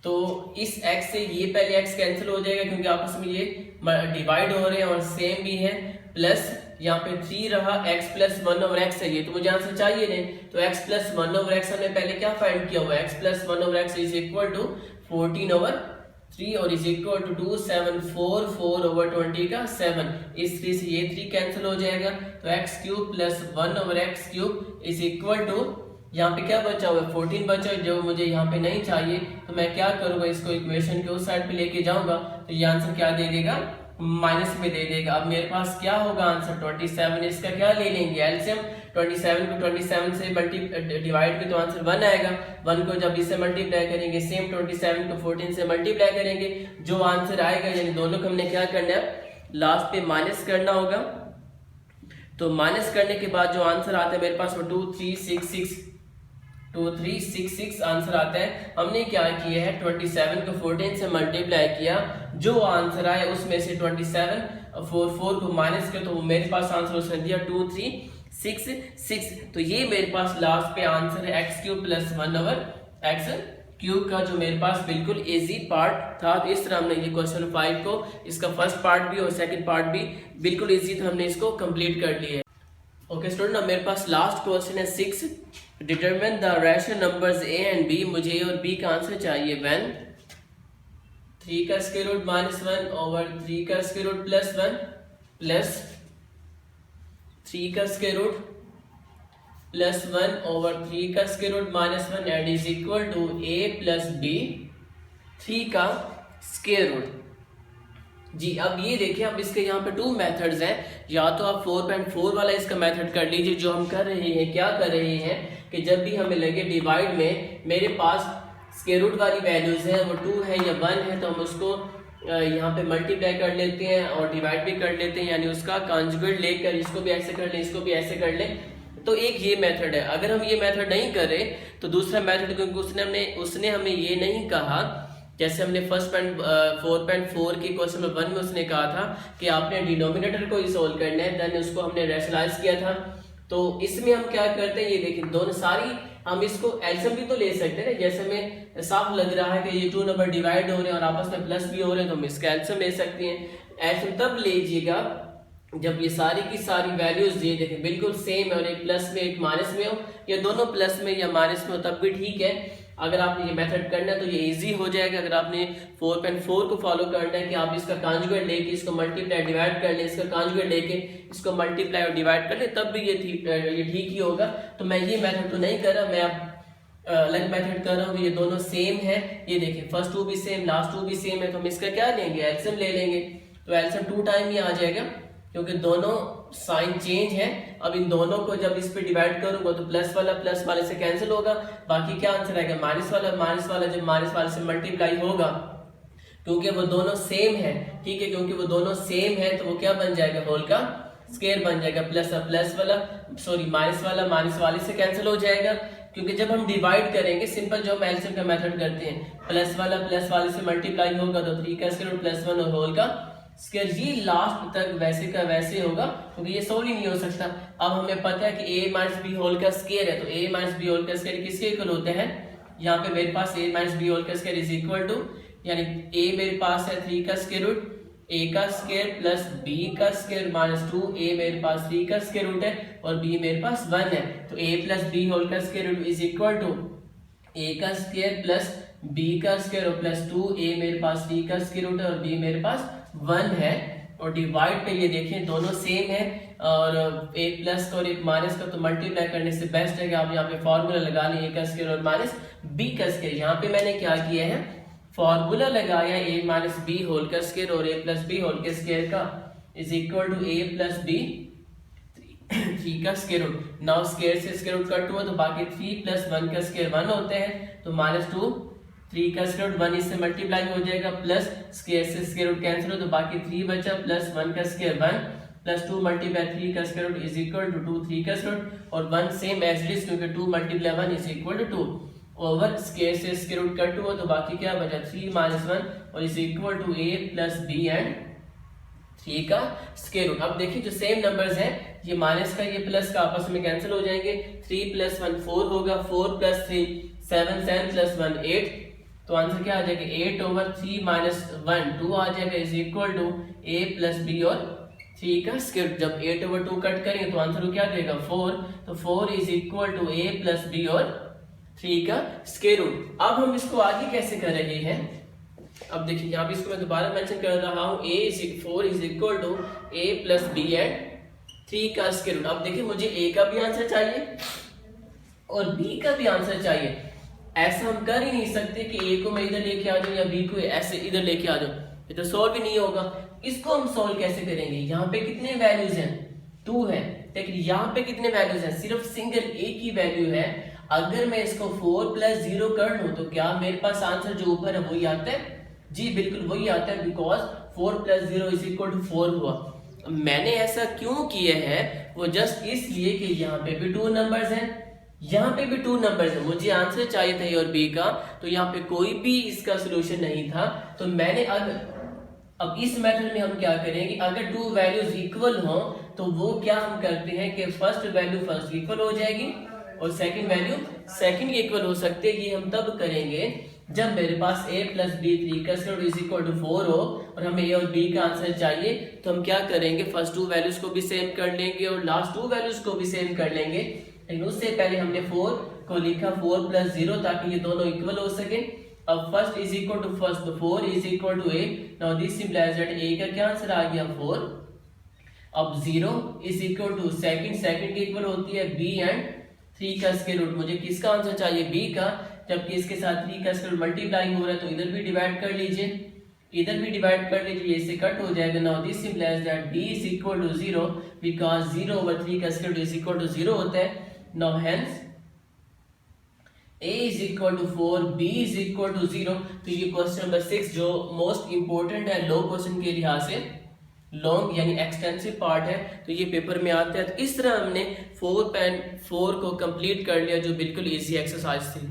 तो इस x से ये पहले x कैंसिल हो जाएगा क्योंकि आपस में ये डिवाइड हो रहे हैं और सेम भी है, प्लस यहाँ पे 3 रहा x प्लस 1/x है, ये तो मुझे आंसर चाहिए नहीं, तो x प्लस 1/x हमने पहले क्या फाइंड किया हुआ है, x plus 1/x is equal to 14/3 और इज इक्वल टू 2744/20 का 7, इस 3 से ये 3 कैंसिल हो जाएगा, तो x³ plus 1/x³ is equal to यहाँ पे क्या बचा हुआ है 14 बचा है, जो मुझे यहाँ पे नहीं चाहिए, तो मैं क्या करूंगा इसको इक्वेशन के उस साइड पे लेके जाऊंगा, तो ये आंसर क्या दे देगा माइनस में दे देगा। अब मेरे पास क्या होगा आंसर 27, इसका क्या ले लेंगे एलसीएम, 27 को 27 से डिवाइड भी तो आंसर 1 आएगा, 1 को जब इससे मल्टीप्लाई करेंगे सेम 27 को 14 से मल्टीप्लाई करेंगे, जो आंसर आएगा यानी दोनों को हमने क्या करना है लास्ट पे माइनस करना होगा। तो माइनस करने के बाद जो आंसर आता है मेरे पास वो 2366 आंसर आता है। हमने क्या किया है 27 को 14 से मल्टीप्लाई किया, जो आंसर आया उसमें से 2744 को माइनस किया, तो वो मेरे पास आंसर उसने दिया 2366। तो ये मेरे पास लास्ट पे आंसर है x³ प्लस 1/x³ का, जो मेरे पास बिल्कुल इजी पार्ट था। तो इस तरह हमने ये क्वेश्चन 5 को, इसका फर्स्ट पार्ट भी और सेकंड पार्ट भी बिल्कुल इजी था, हमने इसको कंप्लीट कर लिया है। ओके स्टूडेंट, अब मेरे पास लास्ट क्वेश्चन है 6, determine the rational numbers a and b। मुझे a और b का आंसर चाहिए व्हेन 3 का स्क्वायर रूट -1 ओवर 3 का स्क्वायर रूट प्लस 1 प्लस 3 का स्क्वायर रूट प्लस 1 ओवर 3 का square root -1 and is equal to a plus b 3 का square root. जी अब ये देखिए, अब इसके यहाँ पे 2 मेथड्स हैं, या तो आप 4.4 वाला इसका मेथड कर लीजिए, जो हम कर रहे हैं क्या कर रहे हैं कि जब भी हमें लगे डिवाइड में मेरे पास स्क्वायर रूट वाली वैल्यूज हैं, वो 2 है या 1 है, तो हम उसको यहाँ पे मल्टीप्लाई कर लेते हैं और डिवाइड भी कर लेते हैं, यानी उसका कॉन्जुगेट लेकर इसको भी ऐसे कर लें, इसको भी ऐसे कर लें। तो एक ये मेथड है। अगर हम ये मेथड नहीं करें तो दूसरा मेथड, क्योंकि उसने हमें ये नहीं कहा, जैसे हमने फर्स्ट 4.4 के क्वेश्चन नंबर 1 में उसने कहा था कि आपने डिनोमिनेटर को ही सोल्व करना है, देन उसको हमने रैशनलाइज किया था। तो इसमें हम क्या करते हैं, ये देखिए दोनों सारी हम इसको एलसीएम भी तो ले सकते हैं, जैसे हमें साफ लग रहा है कि ये 2 नंबर डिवाइड हो रहे हैं और आपस में प्लस भी हो रहे हैं, तो हम इसका एलसीएम ले सकते हैं। एलसीएम तब लीजिएगा जब ये सारी की सारी वैल्यूज ये देखें बिल्कुल सेम है और एक प्लस में एक माइनस में हो, या दोनों प्लस में या माइनस में हो तब भी ठीक है। अगर आपने ये मेथड करना है तो ये इजी हो जाएगा। अगर आपने 4.4 को फॉलो करना है कि आप इसका कॉन्जुगेट लेके इसको मल्टीप्लाई डिवाइड कर लें, इसका कॉन्जुगेट लेके इसको मल्टीप्लाई और डिवाइड कर लें, तब भी ये ठीक ही होगा। तो मैं ये मेथड तो नहीं कर रहा, मैं अब अलग मेथड कर रहा हूँ। ये दोनों सेम है, ये देखें फर्स्ट 2 भी सेम, लास्ट 2 भी सेम है, तो हम इसका क्या लेंगे, एलसीएम ले लेंगे। तो एलसीएम 2 टाइम ही आ जाएगा क्योंकि दोनों साइन चेंज है। अब इन दोनों को जब इस पे डिवाइड करूंगा तो प्लस वाले से कैंसिल होगा, बाकी क्या आंसर आएगा माइनस वाला जब माइनस वाले से मल्टीप्लाई होगा, क्योंकि वो दोनों सेम है, ठीक है, क्योंकि वो दोनों सेम है तो वो क्या बन जाएगा, होल का स्क्वायर बन जाएगा। माइनस वाले से कैंसिल हो जाएगा, क्योंकि जब हम डिवाइड करेंगे सिंपल जो हम एलसीएम का मेथड करते हैं, प्लस वाले से मल्टीप्लाई होगा तो 3 का स्क्वायर प्लस 1 और होल का स्क्वायर, ये लास्ट तक वैसे का वैसे होगा क्योंकि ये सॉल्व ही नहीं हो सकता। अब हमें पता है कि a माइनस बी होल का स्क्वायर है, तो a माइनस बी होल का स्क्वायर किसके इक्वल होते हैं, यहाँ पे मेरे पास a माइनस बी होल का स्क्वायर इज इक्वल टू, यानी a मेरे पास है 3 का स्क्वायर रूट a का स्क्वायर प्लस b का स्क्वायर माइनस 2, a मेरे पास 3 का स्क्वायर रूट है और b मेरे पास 1 है, तो a प्लस b होल का square root is equal to a का स्क्वायर प्लस b का स्क्वायर और प्लस 2, a मेरे पास 3 का स्क्वायर रूट है और b मेरे पास 1 है। और डिवाइड पे ये देखें दोनों सेम है, और एक प्लस का और एक माइनस का तो मल्टीप्लाई करने से बेस्ट है कि आप यहाँ पे फॉर्मूला लगा लें, a का स्क्वायर और माइनस b का स्क्वायर। यहाँ पे मैंने क्या किया है, फॉर्मूला लगाया a माइनस बी होल का स्क्वायर और a प्लस बी होल के स्क्वायर का is equal to a plus b 3 का स्क्वायर रूट। नाउ स्क्वायर से स्क्वायर रूट कट हुआ तो बाकी 3 प्लस 1 का स्क्वायर 1 होते हैं, तो माइनस 2 3 का स्क्वायर रूट 1 इससे मल्टीप्लाई हो जाएगा, प्लस स्क्वायर से स्क्वायर रूट कैंसिल हो तो बाकी 3 बचा, प्लस 1 का स्क्वायर 1 प्लस 2 मल्टीप्लाई 3 का square root is equal to 2 3 का स्क्वायर रूट और 1 सेम एज इट इज, क्योंकि 2 multiply 1 is equal to 2 over square से स्क्वायर रूट कट हुआ तो बाकी क्या बचा 3 माइनस 1 और is equal to a plus b and 3 का स्क्वायर रूट। अब देखिए जो सेम नंबर्स हैं, ये माइनस का ये प्लस का आपस में कैंसिल हो जाएंगे, 3 प्लस 1 4 होगा, 4 प्लस 3 7 7 प्लस 1 8, तो आंसर क्या आ जाएगा 8 ओवर 3 माइनस 1 2 आ जाएगा is equal to a plus b और 3 का स्क्वायर। जब 8 ओवर 2 कट करेंगे तो आंसर क्या देगा 4, तो 4 is equal to a plus b और 3 का स्क्वायर रूट। अब हम इसको आगे कैसे कर रहे हैं, अब देखिए यहाँ पे इसको मैं दोबारा मेंशन कर रहा हूँ, 4 is equal to a plus b and 3 का स्क्वायर रूट। अब देखिए मुझे a का भी आंसर चाहिए और b का भी आंसर चाहिए। ऐसा हम कर ही नहीं सकते कि a को मैं इधर लेके आ जाऊं या b को ऐसे इधर लेके आ जाऊं, ये तो सॉल्व ही नहीं होगा। इसको हम सॉल्व कैसे करेंगे, यहाँ पे कितने वैल्यूज हैं 2 है, लेकिन यहाँ पे कितने वैल्यूज हैं, सिर्फ सिंगल a की वैल्यू है। अगर मैं इसको 4 प्लस 0 कर लूं तो क्या मेरे पास आंसर जो ऊपर है वही आता है, जी बिल्कुल वही आता है, because 4 plus 0 is equal to 4 हुआ। मैंने ऐसा क्यों किया है, वो जस्ट इसलिए कि यहाँ पे भी 2 नंबर्स हैं, यहाँ पे भी 2 नंबर्स हैं, मुझे आंसर चाहिए था ए और बी का, तो यहाँ पे कोई भी इसका सोल्यूशन नहीं था। तो मैंने अब इस मेथड में हम क्या करेंगे, अगर 2 वैल्यूज इक्वल हो तो वो क्या हम करते हैं कि फर्स्ट वैल्यू फर्स्ट इक्वल हो जाएगी और सेकंड वैल्यू सेकंड के इक्वल हो सकते हैं। ये हम तब करेंगे जब मेरे पास a प्लस बी 3 का स्क्वायर इज इक्वल टू 4 हो और हमें a और b का आंसर चाहिए, तो हम क्या करेंगे, फर्स्ट 2 वैल्यूज को भी सेम कर लेंगे और लास्ट 2 वैल्यूज को भी सेम कर लेंगे। लेकिन उससे पहले हमने 4 को लिखा 4 प्लस 0 ताकि ये दोनों इक्वल हो सके। अब first is equal to first, तो 4 is equal to a, now this implies that a का क्या आंसर आ गया 4। अब 0 इज इक्वल टू सेकंड के इक्वल होती है b एंड 3 का स्क्वायर रूट। मुझे किसका आंसर चाहिए, b का, जबकि इसके साथ 3 का स्क्वायर मल्टीप्लाई हो रहा है तो इधर भी डिवाइड कर लीजिए, इधर भी डिवाइड कर लीजिए, इससे कट हो जाएगा। Now this implies that b is equal to 0 because 0 over 3 का स्क्वायर इज इक्वल टू 0 होता है। Now hence a is equal to 4, b is equal to 0। तो ये क्वेश्चन नंबर 6 जो मोस्ट इंपोर्टेंट है लो क्वेश्चन के लिहाज से, लॉन्ग यानी एक्सटेंसिव पार्ट है, तो ये पेपर में आता है। तो इस तरह हमने 4.4 को कंप्लीट कर लिया जो बिल्कुल इजी एक्सरसाइज थी।